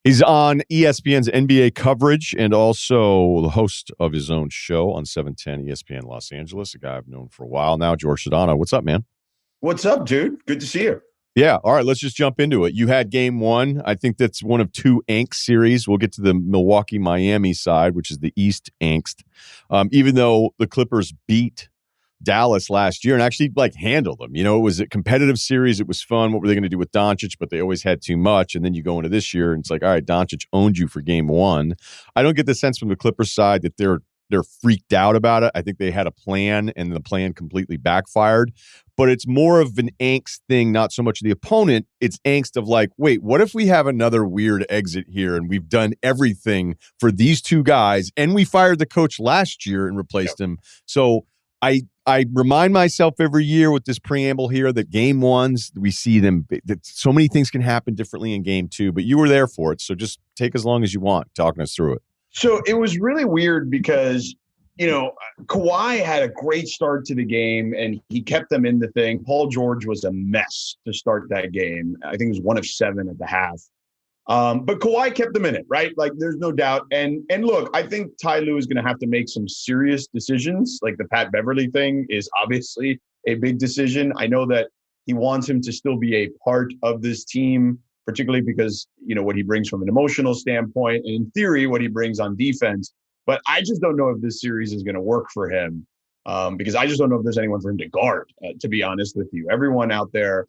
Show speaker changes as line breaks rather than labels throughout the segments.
He's on ESPN's NBA coverage and also the host of his own show on 710 ESPN Los Angeles, a guy I've known for a while now, Jorge Sedano. What's up, man?
What's up, dude? Good to see you.
Yeah. All right. Let's just jump into it. You had game one. I think that's one of two angst series. We'll get to the Milwaukee-Miami side, which is the East angst. Even though the Clippers beat Dallas last year and actually handled them. You know, it was a competitive series. It was fun. What were they going to do with Doncic? But they always had too much. And then you go into this year and it's like, all right, Doncic owned you for game one. I don't get the sense from the Clippers side that they're freaked out about it. I think they had a plan and the plan completely backfired. But it's more of an angst thing, not so much the opponent. It's angst of wait, what if we have another weird exit here and we've done everything for these two guys and we fired the coach last year and replaced him. So I remind myself every year with this preamble here that game ones, we see them, that so many things can happen differently in game two, but you were there for it. So just take as long as you want talking us through it.
So it was really weird because, Kawhi had a great start to the game and he kept them in the thing. Paul George was a mess to start that game. I think it was 1 of 7 at the half. But Kawhi kept them in it, right? There's no doubt. And look, I think Ty Lue is going to have to make some serious decisions. The Pat Beverly thing is obviously a big decision. I know that he wants him to still be a part of this team, particularly because, what he brings from an emotional standpoint and in theory, what he brings on defense. But I just don't know if this series is going to work for him because I just don't know if there's anyone for him to guard, to be honest with you. Everyone out there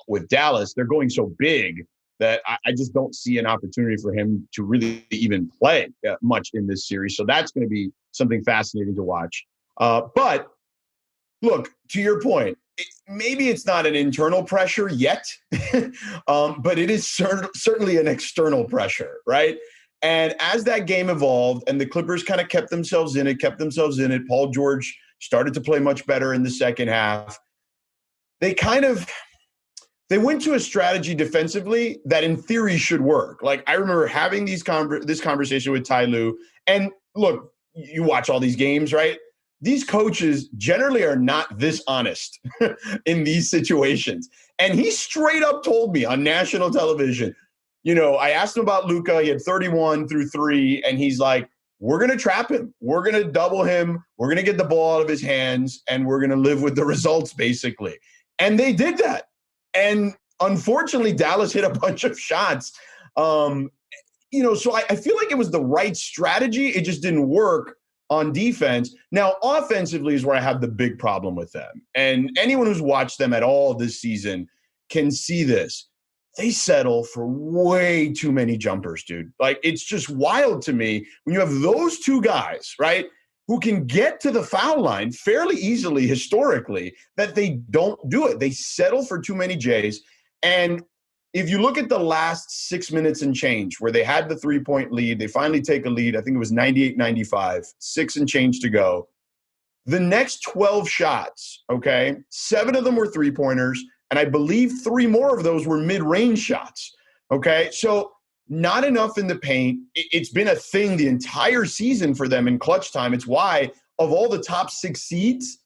with Dallas, they're going so big that I just don't see an opportunity for him to really even play much in this series. So that's going to be something fascinating to watch. But look, to your point, maybe it's not an internal pressure yet, but it is certainly an external pressure, right? And as that game evolved and the Clippers kind of kept themselves in it, Paul George started to play much better in the second half. They went to a strategy defensively that in theory should work. I remember having this conversation with Ty Lue. And look, you watch all these games, right? These coaches generally are not this honest in these situations. And he straight up told me on national television, I asked him about Luka. He had 31 through 3. And he's like, we're going to trap him. We're going to double him. We're going to get the ball out of his hands. And we're going to live with the results, basically. And they did that. And unfortunately, Dallas hit a bunch of shots. So I feel like it was the right strategy. It just didn't work on defense. Now, offensively is where I have the big problem with them. And anyone who's watched them at all this season can see this. They settle for way too many jumpers, dude. It's just wild to me when you have those two guys, right, who can get to the foul line fairly easily historically, that they don't do it. They settle for too many J's. And if you look at the last 6 minutes and change where they had the 3-point lead, they finally take a lead. I think it was 98-95, 6 and change to go. The next 12 shots, okay, 7 of them were three-pointers, and I believe 3 more of those were mid-range shots, okay? So not enough in the paint. It's been a thing the entire season for them in clutch time. It's why of all the top 6 seeds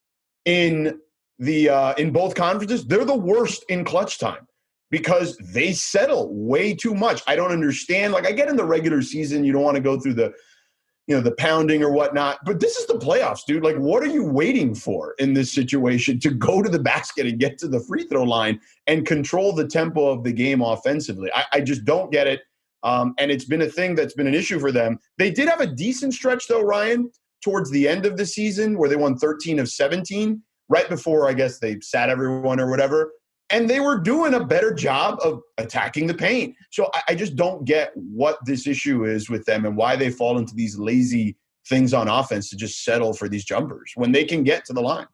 in both conferences, they're the worst in clutch time because they settle way too much. I don't understand. I get in the regular season, you don't want to go through the pounding or whatnot, but this is the playoffs, dude. What are you waiting for in this situation to go to the basket and get to the free throw line and control the tempo of the game offensively? I just don't get it. And it's been a thing that's been an issue for them. They did have a decent stretch, though, Ryan, towards the end of the season where they won 13 of 17, right before, I guess, they sat everyone or whatever. And they were doing a better job of attacking the paint. So I just don't get what this issue is with them and why they fall into these lazy things on offense to just settle for these jumpers when they can get to the line.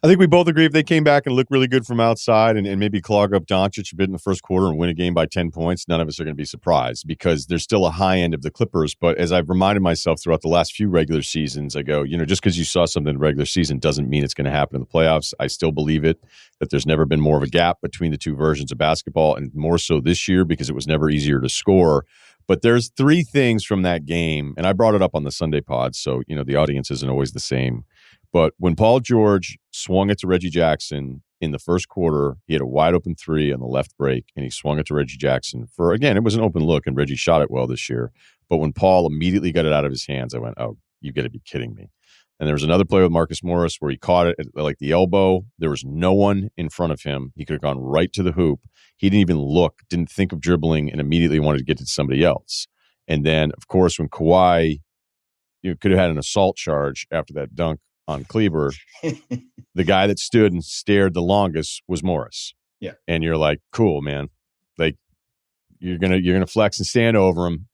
I think we both agree if they came back and looked really good from outside and maybe clog up Doncic a bit in the first quarter and win a game by 10 points, none of us are going to be surprised because there's still a high end of the Clippers. But as I've reminded myself throughout the last few regular seasons, I go, just because you saw something in the regular season doesn't mean it's going to happen in the playoffs. I still believe it, that there's never been more of a gap between the two versions of basketball, and more so this year because it was never easier to score. But there's 3 things from that game, and I brought it up on the Sunday pod, so the audience isn't always the same. But when Paul George swung it to Reggie Jackson in the first quarter, he had a wide open three on the left break, and he swung it to Reggie Jackson for, again, it was an open look, and Reggie shot it well this year. But when Paul immediately got it out of his hands, I went, oh, you got to be kidding me. And there was another play with Marcus Morris where he caught it at like the elbow. There was no one in front of him. He could have gone right to the hoop. He didn't even look, didn't think of dribbling, and immediately wanted to get to somebody else. And then, of course, when Kawhi, could have had an assault charge after that dunk on Kleber, the guy that stood and stared the longest was Morris.
Yeah. And
you're like, cool, man. Like, you're gonna flex and stand over him,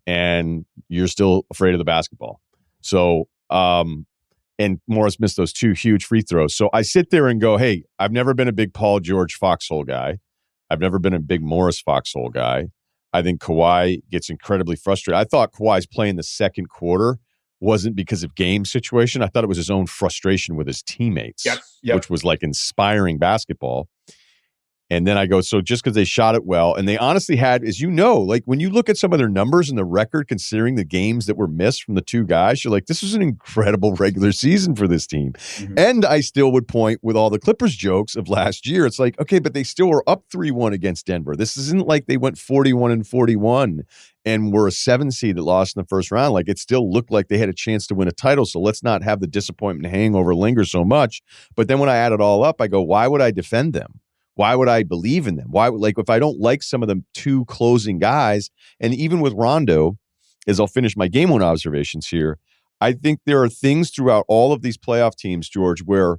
and you're still afraid of the basketball. So, and Morris missed those two huge free throws. So I sit there and go, hey, I've never been a big Paul George foxhole guy. I've never been a big Morris foxhole guy. I think Kawhi gets incredibly frustrated. I thought Kawhi's play in the second quarter wasn't because of game situation. I thought it was his own frustration with his teammates, which was like inspiring basketball. And then I go, so just because they shot it well, and they honestly had, as you know, like when you look at some of their numbers and the record, considering the games that were missed from the two guys, you're like, this was an incredible regular season for this team. Mm-hmm. And I still would point with all the Clippers jokes of last year. It's like, okay, but they still were up 3-1 against Denver. This isn't like they went 41-41 and were a 7 seed that lost in the first round. Like, it still looked like they had a chance to win a title. So let's not have the disappointment hangover linger so much. But then when I add it all up, I go, why would I defend them? Why would I believe in them? Why would, like, if I don't like some of the two closing guys, and even with Rondo, as I'll finish my game one observations here, I think there are things throughout all of these playoff teams, George, where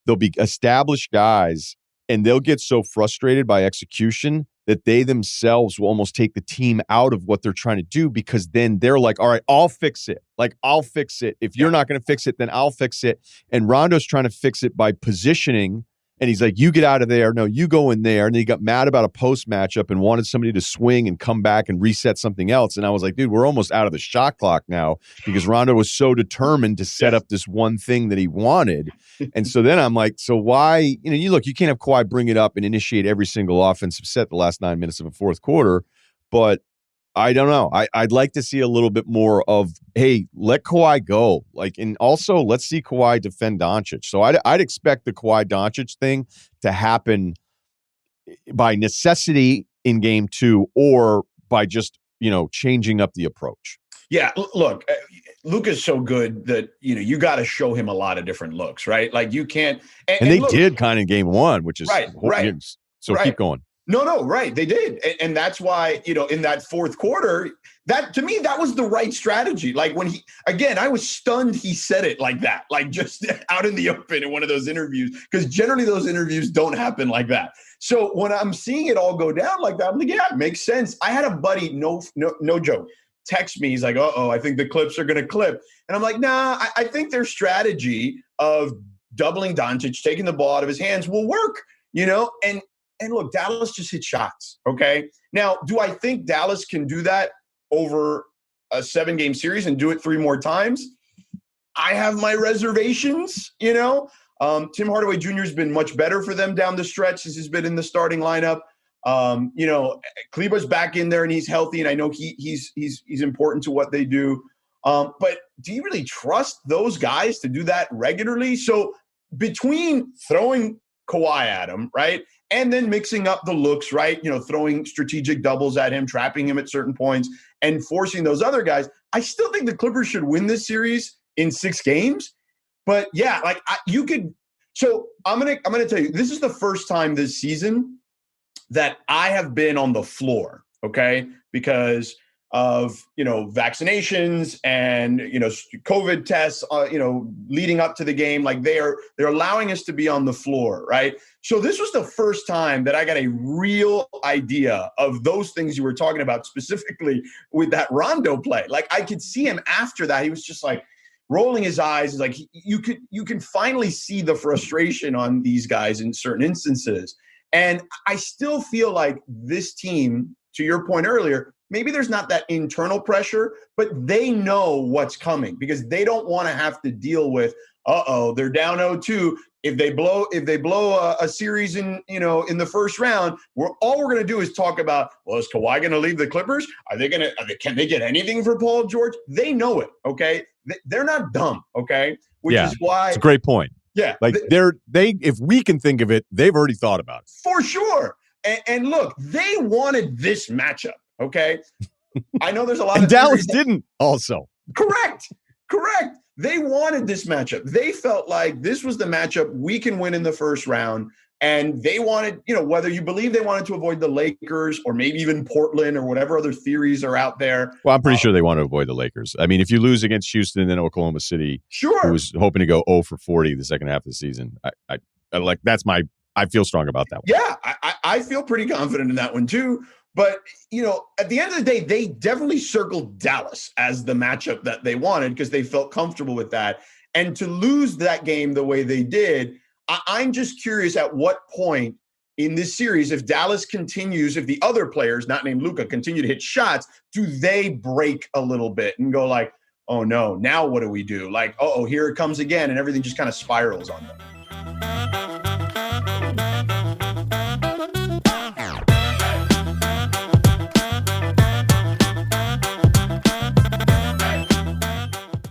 there'll be established guys and they'll get so frustrated by execution that they themselves will almost take the team out of what they're trying to do, because then they're like, all right, I'll fix it. Like, I'll fix it. If you're not going to fix it, then I'll fix it. And Rondo's trying to fix it by positioning. And he's like, you get out of there. No, you go in there. And then he got mad about a post matchup and wanted somebody to swing and come back and reset something else. And I was like, dude, we're almost out of the shot clock now, because Rondo was so determined to set up this one thing that he wanted. And so then I'm like, so why, you can't have Kawhi bring it up and initiate every single offensive set the last 9 minutes of a fourth quarter. But I don't know. I'd like to see a little bit more of, hey, let Kawhi go. Like, and also let's see Kawhi defend Doncic. So I'd expect the Kawhi Doncic thing to happen by necessity in game 2, or by just, changing up the approach.
Yeah, look, Luka's so good that, you got to show him a lot of different looks, right? Like, you can't. And
they did kind of in game 1, which is
right.
So keep going.
No, right. They did. And that's why, in that fourth quarter, that, to me, that was the right strategy. Like, when I was stunned he said it like that, like just out in the open in one of those interviews, because generally those interviews don't happen like that. So when I'm seeing it all go down like that, I'm like, yeah, it makes sense. I had a buddy, no joke, text me. He's like, I think the Clips are going to clip. And I'm like, nah, I think their strategy of doubling Doncic, taking the ball out of his hands will work, And look, Dallas just hit shots, okay? Now, do I think Dallas can do that over a 7-game series and do it 3 more times? I have my reservations, Tim Hardaway Jr. has been much better for them down the stretch as he's been in the starting lineup. Kleber's back in there and he's healthy, and I know he's important to what they do. But do you really trust those guys to do that regularly? So between throwing Kawhi at him, right, and then mixing up the looks, right, throwing strategic doubles at him, trapping him at certain points, and forcing those other guys, I still think the Clippers should win this series in 6 games. But yeah, like you could. So I'm gonna tell you, this is the first time this season that I have been on the floor, okay, because of vaccinations and COVID tests, leading up to the game. Like, they're allowing us to be on the floor, right? So this was the first time that I got a real idea of those things you were talking about, specifically with that Rondo play. Like, I could see him after that. He was just like rolling his eyes. Like, you can finally see the frustration on these guys in certain instances. And I still feel like this team, to your point earlier, maybe there's not that internal pressure, but they know what's coming, because they don't want to have to deal with, they're down 0-2. If they blow a series in the first round, all we're going to do is talk about, well, is Kawhi going to leave the Clippers? Can they get anything for Paul George? They know it. Okay. They're not dumb. Okay. Which is why
it's a great point.
Yeah.
Like if we can think of it, they've already thought about it.
For sure. And look, they wanted this matchup, okay? I know there's a lot
and
of
Dallas didn't also.
Correct. They wanted this matchup. They felt like this was the matchup we can win in the first round. And they wanted, whether you believe they wanted to avoid the Lakers or maybe even Portland or whatever other theories are out there.
Well, I'm pretty sure they want to avoid the Lakers. I mean, if you lose against Houston and then Oklahoma City,
sure,
who was hoping to go 0 for 40 the second half of the season, I feel strong about that one.
Yeah, I feel pretty confident in that one too. But, at the end of the day, they definitely circled Dallas as the matchup that they wanted because they felt comfortable with that. And to lose that game the way they did, I'm just curious at what point in this series, if Dallas continues, if the other players, not named Luka, continue to hit shots, do they break a little bit and go like, oh no, now what do we do? Like, here it comes again, and everything just kind of spirals on them.